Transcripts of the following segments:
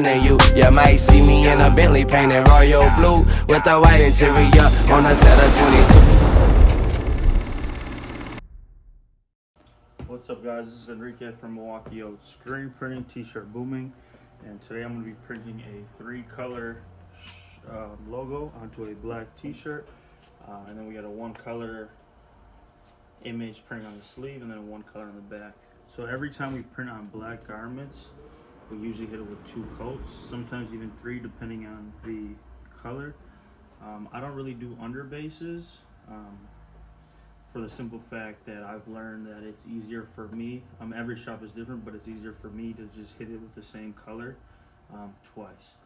than you. You might see me in a Bentley painted royal blue with a white interior on a set of 22. What's up, guys? This is Enrique from Milwaukee Oats. Screen printing, t-shirt booming, and today I'm going to be printing a 3-color logo onto a black t-shirt, and then we got a 1-color image printing on the sleeve, and then a 1-color on the back. So every time we print on black garments, we usually hit it with 2 coats, sometimes even 3 depending on the color. I don't really do underbases for the simple fact that I've learned that it's easier for me. Every shop is different, but it's easier for me to just hit it with the same color twice.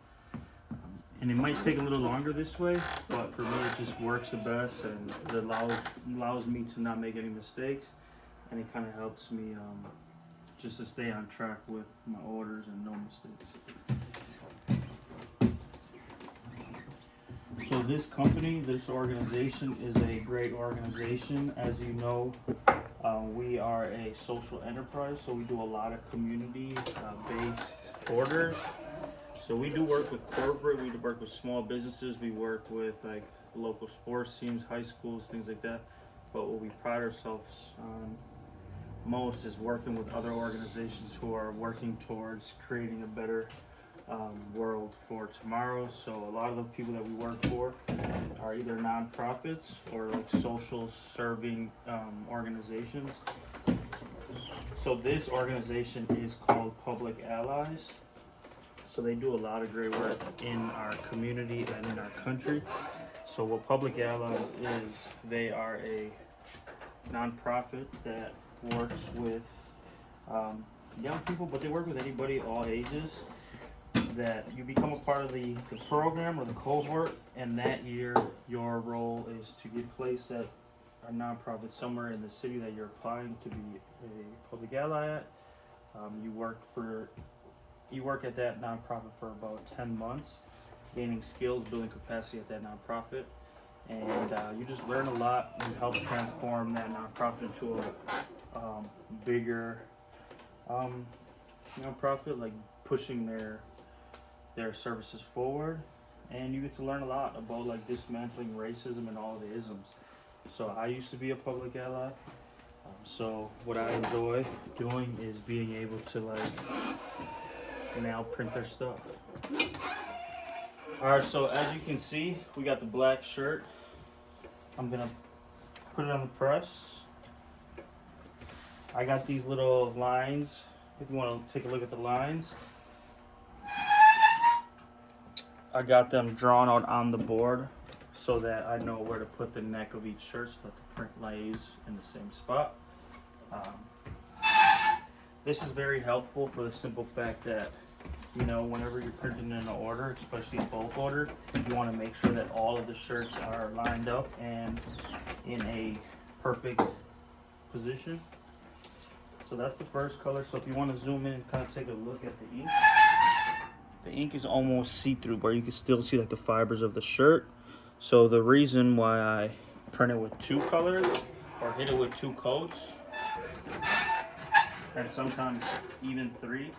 And it might take a little longer this way, but for me it just works the best, and it allows me to not make any mistakes, and it kind of helps me just to stay on track with my orders and no mistakes. So this company, this organization is a great organization. As you know, we are a social enterprise, so we do a lot of community-based orders. So we do work with corporate, we do work with small businesses, we work with like local sports teams, high schools, things like that. But what we pride ourselves on most is working with other organizations who are working towards creating a better world for tomorrow. So a lot of the people that we work for are either nonprofits or like social serving organizations. So this organization is called Public Allies. So they do a lot of great work in our community and in our country. So what Public Allies is, they are a nonprofit that works with young people, but they work with anybody, all ages, that you become a part of the program or the cohort, and that year your role is to get placed at a nonprofit somewhere in the city that you're applying to be a public ally at. You work at that nonprofit for about 10 months, gaining skills, building capacity at that nonprofit, and you just learn a lot. You help transform that nonprofit into a bigger nonprofit, like pushing their services forward, and you get to learn a lot about like dismantling racism and all the isms. So I used to be a public ally. So what I enjoy doing is being able to like now print their stuff. Alright, so as you can see, we got the black shirt. I'm gonna put it on the press. I got these little lines, if you want to take a look at the lines. I got them drawn out on the board so that I know where to put the neck of each shirt so that the print lays in the same spot. This is very helpful for the simple fact that, you know, whenever you're printing in an order, especially a bulk order, you want to make sure that all of the shirts are lined up and in a perfect position. So that's the first color. So if you want to zoom in and kind of take a look at the ink is almost see-through, but you can still see like the fibers of the shirt. So the reason why I print it with 2 colors or hit it with 2 coats, and sometimes even 3,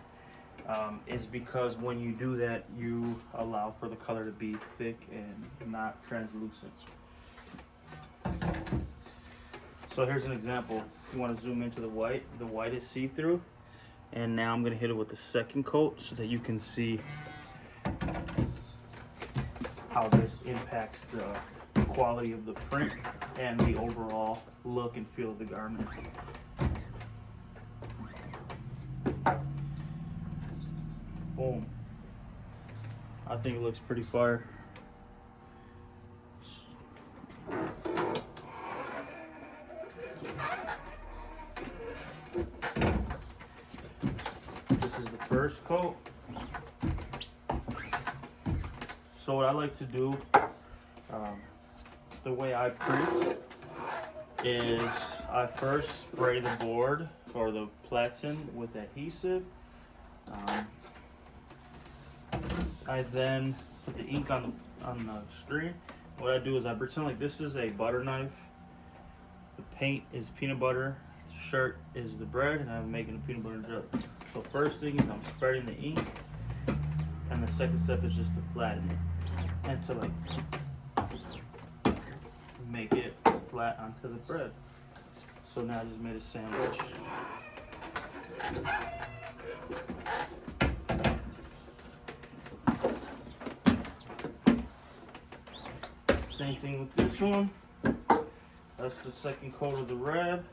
is because when you do that, you allow for the color to be thick and not translucent. So here's an example. You want to zoom into the white. The white is see-through, and now I'm going to hit it with the 2nd coat so that you can see how this impacts the quality of the print and the overall look and feel of the garment. Boom. I think it looks pretty fire. This is the first coat. So what I like to do, the way I print is I first spray the board or the platen with adhesive. I then put the ink on the screen. What I do is I pretend like this is a butter knife. The paint is peanut butter. The shirt is the bread, and I'm making a peanut butter jug. So first thing is I'm spreading the ink, And the second step is just to flatten it and to like make it flat onto the bread. So now I just made a sandwich. Same thing with this one. That's the second coat of the red.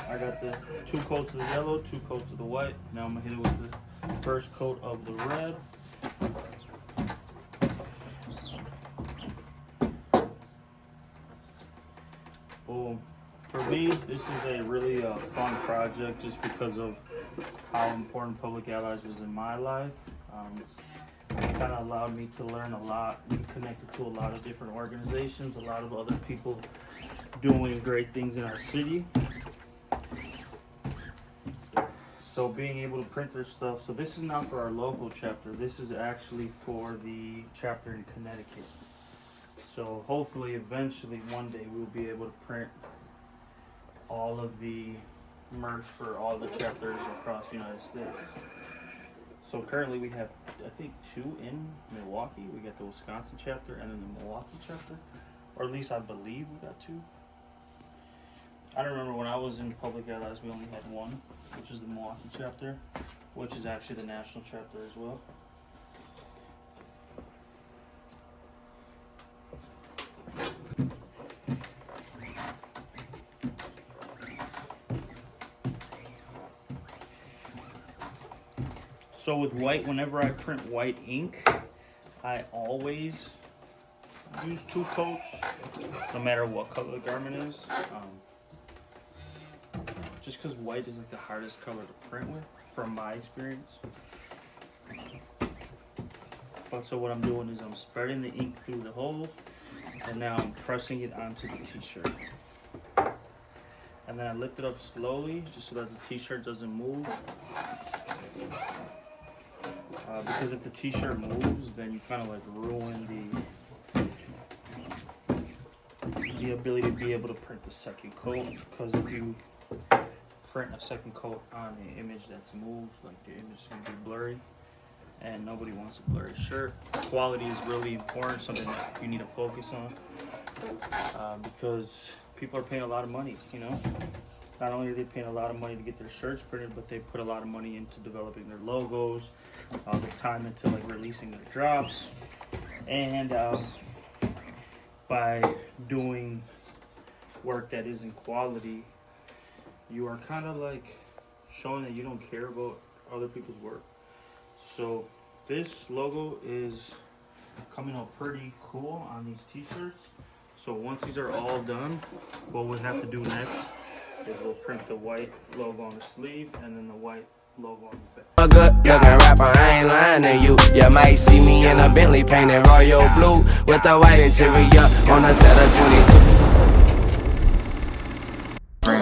I got the 2 coats of the yellow, 2 coats of the white. Now I'm gonna hit it with the first coat of the red. Boom. For me, this is a really fun project just because of how important Public Allies was in my life. It kind of allowed me to learn a lot, be connected to a lot of different organizations, a lot of other people doing great things in our city. So being able to print their stuff. So this is not for our local chapter. This is actually for the chapter in Connecticut. So hopefully, eventually, one day we'll be able to print all of the merch for all the chapters across the United States. So currently we have, I think, 2 in Milwaukee. We got the Wisconsin chapter and then the Milwaukee chapter. Or at least I believe we got 2. I don't remember when I was in Public Allies, we only had 1, which is the Milwaukee chapter, which is actually the national chapter as well. So with white, whenever I print white ink, I always use 2 coats, no matter what color the garment is. Just because white is like the hardest color to print with, from my experience. But so what I'm doing is I'm spreading the ink through the holes, and now I'm pressing it onto the t-shirt. And then I lift it up slowly, just so that the t-shirt doesn't move. Because if the t-shirt moves, then you kind of like ruin the ability to be able to print the second coat. Because if you print a second coat on an image that's moved, like the image is going to be blurry, and nobody wants a blurry shirt. Quality is really important, something that you need to focus on, because people are paying a lot of money, you know. Not only are they paying a lot of money to get their shirts printed, but they put a lot of money into developing their logos, the time into like releasing their drops, and by doing work that isn't quality, you are kind of like showing that you don't care about other people's work. So this logo is coming out pretty cool on these t-shirts. So once these are all done, what we have to do next is we'll print the white logo on the sleeve and then the white logo on the back. A good looking rapper, I ain't lying to you. You might see me in a Bentley painted royal blue with a white interior on a set of 22.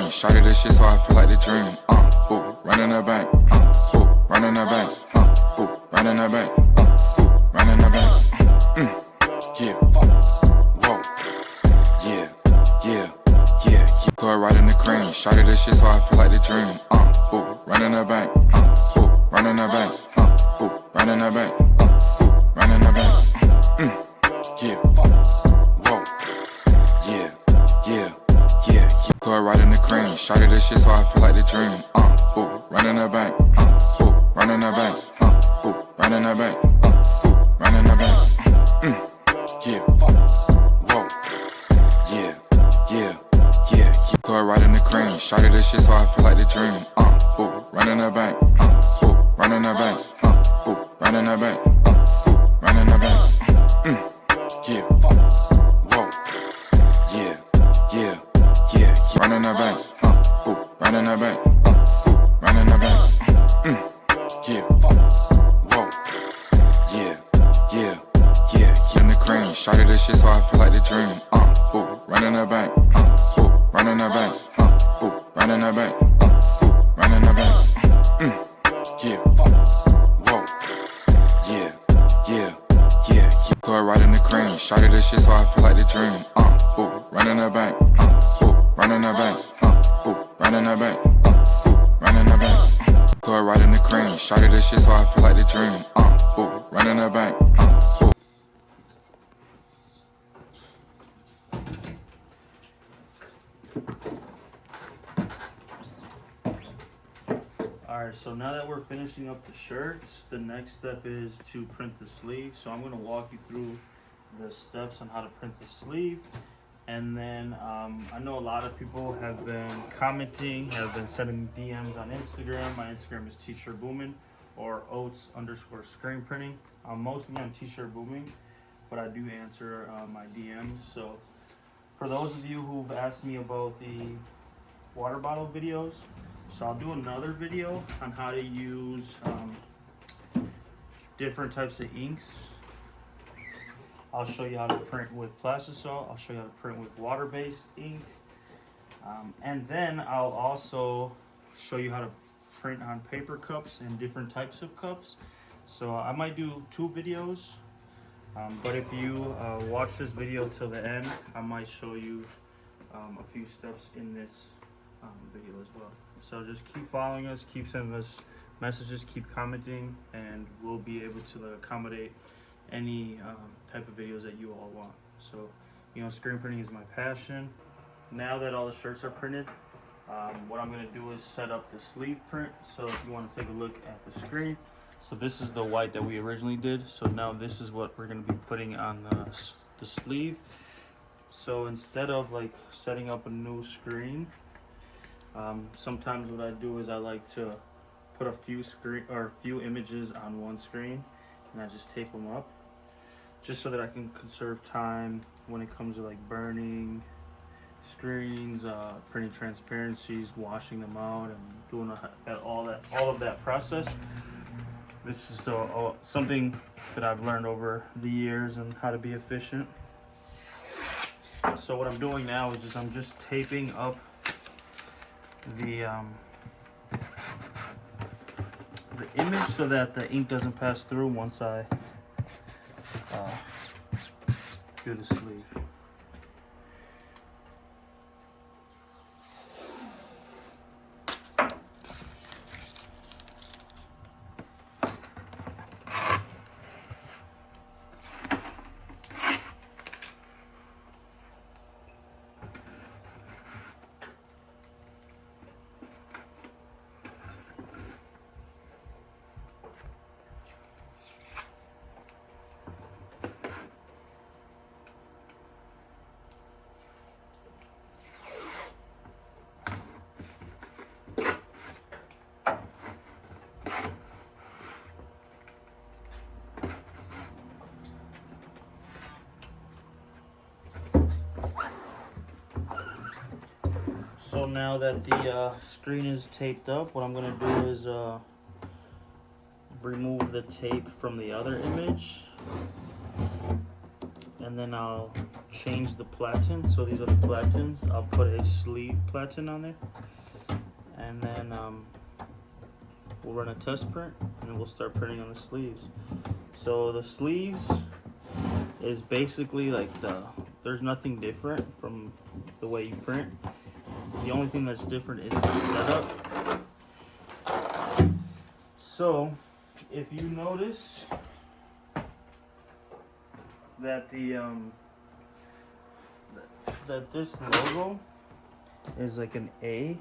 Shawty this shit so I feel like the dream. Ooh, running the bank. Ooh, running the bank. Ooh, running the bank. Ooh, running the bank. Yeah. Whoa. Yeah. Yeah. Yeah. Go right in the cream. Shawty this shit so I feel like the dream. Ooh, running the bank. Ooh, running the bank. Ooh, running the bank. Ooh, running the bank. Yeah. Whoa. Yeah. Yeah. Yeah. Go right in the cream. Shawty this shit so I feel like the dream. Ooh, running the bank. Ooh, running the bank. Ooh, running the bank. Ooh, running the bank. Yeah. Whoa. Yeah. Yeah. Yeah. Go right in the cream. Shawty this shit so I feel like the dream. Ooh, running the bank. Ooh, running the bank. Ooh, running the bank. Ooh, running the bank. Yeah. Whoa. Yeah. Yeah. Yeah. Running the bank. Ooh, running the bank. Ooh, running the bank. Yeah. Whoa. Yeah. Yeah. Yeah. In the cream. Shawty this shit so I feel like the dream. Ooh, running the bank. Ooh, running the bank. Ooh, running the bank. Ooh, running the bank. Yeah. Whoa. Yeah. Yeah. Yeah. Go right in the cream. Shawty this shit so I feel like the dream. Ooh, running the bank. Ooh, running the bank. Ooh, running the bank. Ooh, running the bank. Throw it right in the cream. Shotty this shit so I feel like the dream. Ooh, running the bank. Ooh. Alright, so now that we're finishing up the shirts, the next step is to print the sleeve. So I'm going to walk you through the steps on how to print the sleeve. And then I know a lot of people have been commenting, have been sending DMs on Instagram. My Instagram is t-shirt booming or oats_screen printing. I'm mostly on t-shirt booming, but I do answer my DMs. So for those of you who've asked me about the water bottle videos, so I'll do another video on how to use different types of inks. I'll show you how to print with plastisol. I'll show you how to print with water-based ink. And then I'll also show you how to print on paper cups and different types of cups. So I might do 2 videos, but if you watch this video till the end, I might show you a few steps in this video as well. So just keep following us, keep sending us messages, keep commenting, and we'll be able to accommodate any type of videos that you all want. So, you know, screen printing is my passion. Now that all the shirts are printed, what I'm going to do is set up the sleeve print. So if you want to take a look at the screen, so this is the white that we originally did. So now this is what we're going to be putting on the sleeve. So instead of like setting up a new screen, sometimes what I do is I like to put a few images on one screen, and I just tape them up, just so that I can conserve time when it comes to like burning screens, printing transparencies, washing them out, and doing all of that process. This is something that I've learned over the years and how to be efficient. So what I'm doing now is I'm just taping up the image so that the ink doesn't pass through once I do the sleeve. So now that the screen is taped up, what I'm going to do is remove the tape from the other image, and then I'll change the platen. So these are the platens. I'll put a sleeve platen on there, and then we'll run a test print, and then we'll start printing on the sleeves. So the sleeves is basically like there's nothing different from the way you print. The only thing that's different is the setup. So if you notice that that this logo is like an A,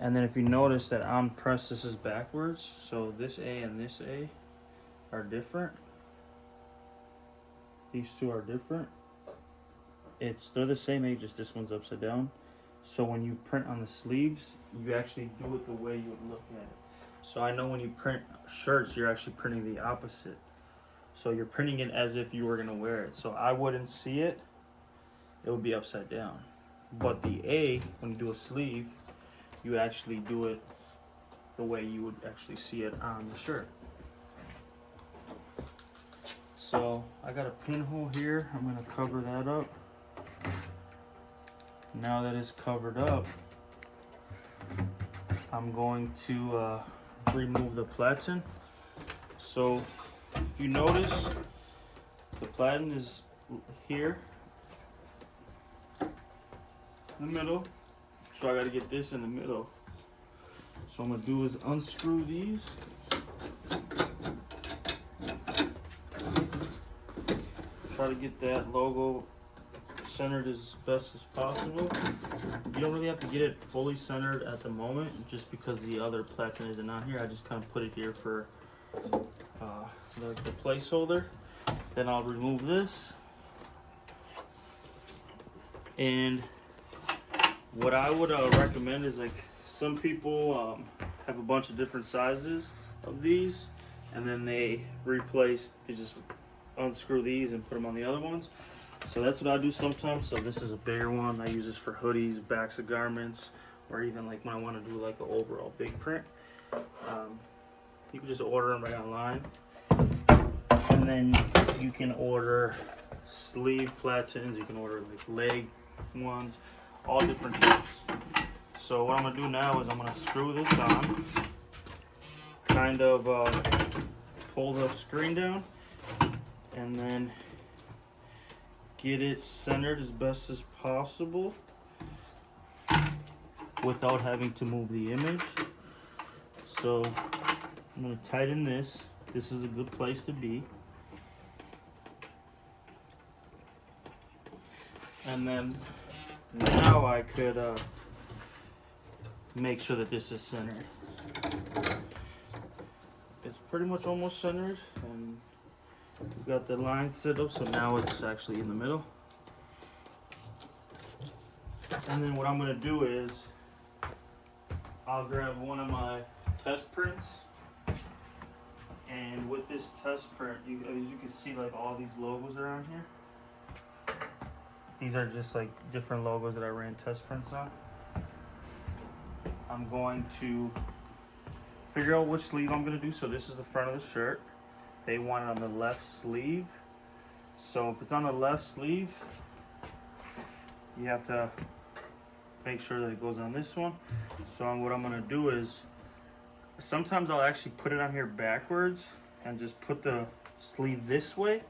and then if you notice that on press this is backwards, so this A and this A are different. These two are different. They're the same A, just this one's upside down. So when you print on the sleeves, you actually do it the way you would look at it. So I know when you print shirts, you're actually printing the opposite. So you're printing it as if you were gonna wear it. So I wouldn't see it, it would be upside down. But the A, when you do a sleeve, you actually do it the way you would actually see it on the shirt. So I got a pinhole here, I'm gonna cover that up. Now that it's covered up, I'm going to remove the platen. So if you notice, the platen is here in the middle, so I got to get this in the middle. So what I'm gonna do is unscrew these. Try to get that logo centered as best as possible. You don't really have to get it fully centered at the moment, just because the other platen isn't on here. I just kind of put it here for the placeholder. Then I'll remove this. And what I would recommend is, like, some people have a bunch of different sizes of these, and then they just unscrew these and put them on the other ones. So that's what I do sometimes. So this is a bigger one. I use this for hoodies, backs of garments, or even like when I want to do like an overall big print. You can just order them right online, and then you can order sleeve platens. You can order like leg ones, all different types. So what I'm gonna do now is I'm gonna screw this on, kind of pull the screen down, and then get it centered as best as possible without having to move the image. So I'm going to tighten this. This is a good place to be. And then now I could make sure that this is centered. It's pretty much almost centered, and we've got the line set up, so now it's actually in the middle. And then what I'm going to do is I'll grab one of my test prints, and with this test print, as you can see, like, all these logos around here. These are just like different logos that I ran test prints on. I'm going to figure out which sleeve I'm going to do. So this is the front of the shirt. They want it on the left sleeve. So if it's on the left sleeve, you have to make sure that it goes on this one. So what I'm going to do is, sometimes I'll actually put it on here backwards and just put the sleeve this way.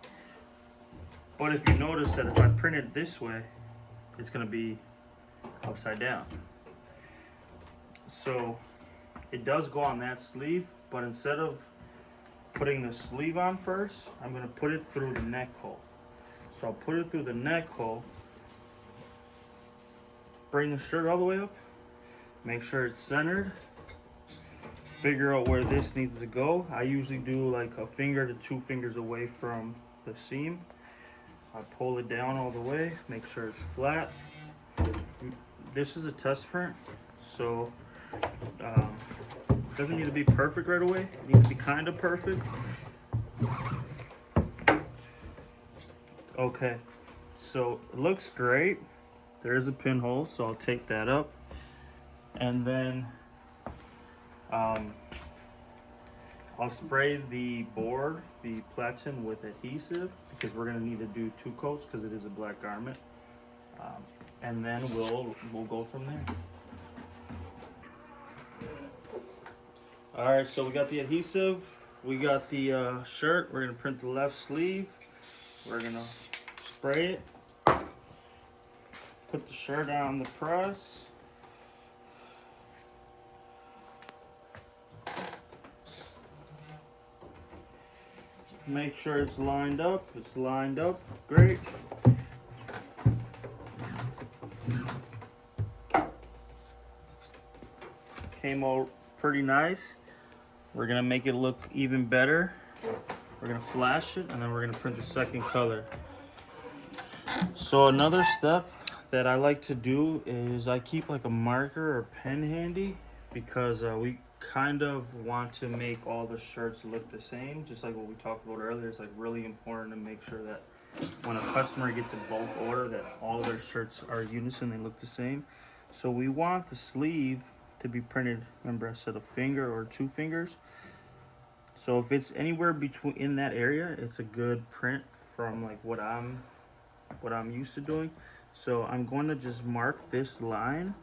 But if you notice that if I print it this way, it's going to be upside down. So it does go on that sleeve, but instead of putting the sleeve on first, I'm going to put it through the neck hole. So I'll put it through the neck hole, bring the shirt all the way up, make sure it's centered, figure out where this needs to go. I usually do like a finger to 2 fingers away from the seam. I pull it down all the way, make sure it's flat. This is a test print, so it doesn't need to be perfect right away. It needs to be kind of perfect. Okay, so it looks great. There is a pinhole, so I'll take that up. And then I'll spray the board, the platen, with adhesive, because we're going to need to do 2 coats because it is a black garment. And then we'll go from there. Alright, so we got the adhesive, we got the shirt. We're going to print the left sleeve. We're going to spray it, put the shirt on the press. Make sure it's lined up. It's lined up. Great. Came out pretty nice. We're gonna make it look even better. We're gonna flash it, and then we're gonna print the second color. So another step that I like to do is I keep like a marker or pen handy, because we kind of want to make all the shirts look the same, just like what we talked about earlier. It's like really important to make sure that when a customer gets a bulk order, that all their shirts are unison, they look the same. So we want the sleeve to be printed, remember I said a finger or 2 fingers. So if it's anywhere between in that area, it's a good print from like what I'm used to doing. So I'm going to just mark this line,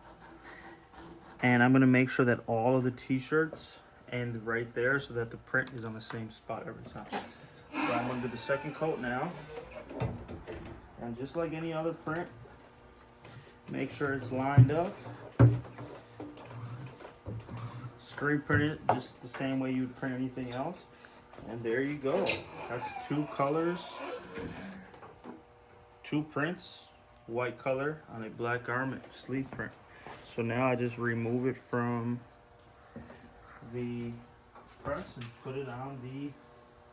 and I'm going to make sure that all of the t-shirts end right there so that the print is on the same spot every time. So I'm going to do the second coat now. And just like any other print, make sure it's lined up. screen print it just the same way you'd print anything else. And there you go. That's 2 colors, 2 prints, white color on a black garment, sleeve print. So now I just remove it from the press and put it on the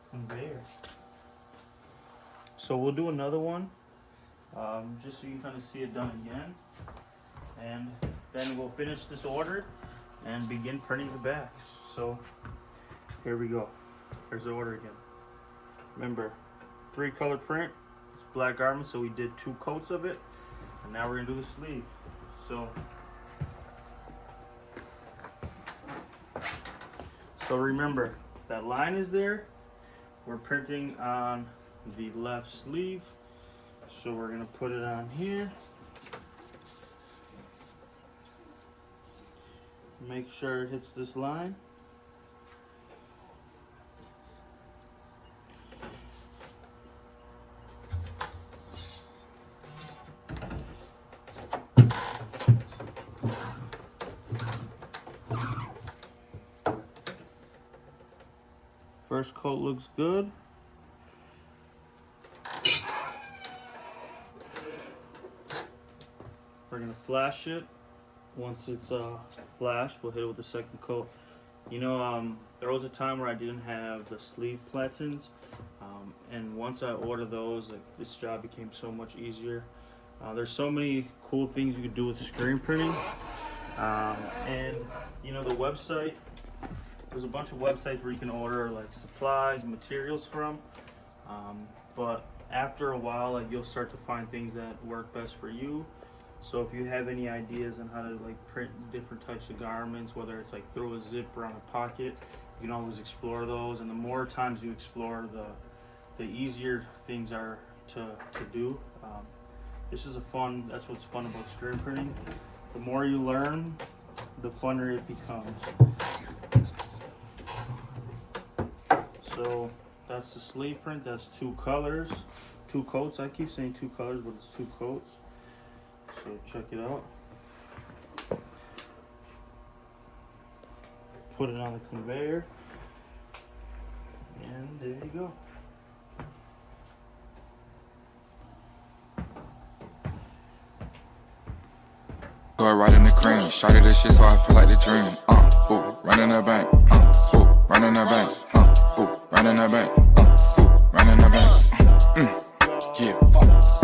conveyor. So we'll do another one, just so you kind of see it done again. And then we'll finish this order and begin printing the backs. So here we go. Here's the order again. Remember, 3 color print. It's black garment, so we did 2 coats of it. And now we're gonna do the sleeve. So remember, that line is there. We're printing on the left sleeve. So we're gonna put it on here. Make sure it hits this line. First coat looks good. We're gonna flash it. Once it's flashed, we'll hit it with the second coat. You know, there was a time where I didn't have the sleeve platens, and once I ordered those, like, this job became so much easier. There's so many cool things you can do with screen printing, and you know, the website. There's a bunch of websites where you can order like supplies, materials from, but after a while, like, you'll start to find things that work best for you. So if you have any ideas on how to like print different types of garments, whether it's like through a zipper on a pocket, you can always explore those. And the more times you explore, the easier things are to do. This is that's what's fun about screen printing. The more you learn, the funner it becomes. So that's the sleeve print. That's 2 colors, 2 coats. I keep saying 2 colors, but it's 2 coats. So check it out. Put it on the conveyor, and there you go. Go right in the cream, shot it this shit so I feel like the dream. Ooh, running the bank. Ooh, running the bank. Ooh, running the bank. Ooh, running the bank. Yeah.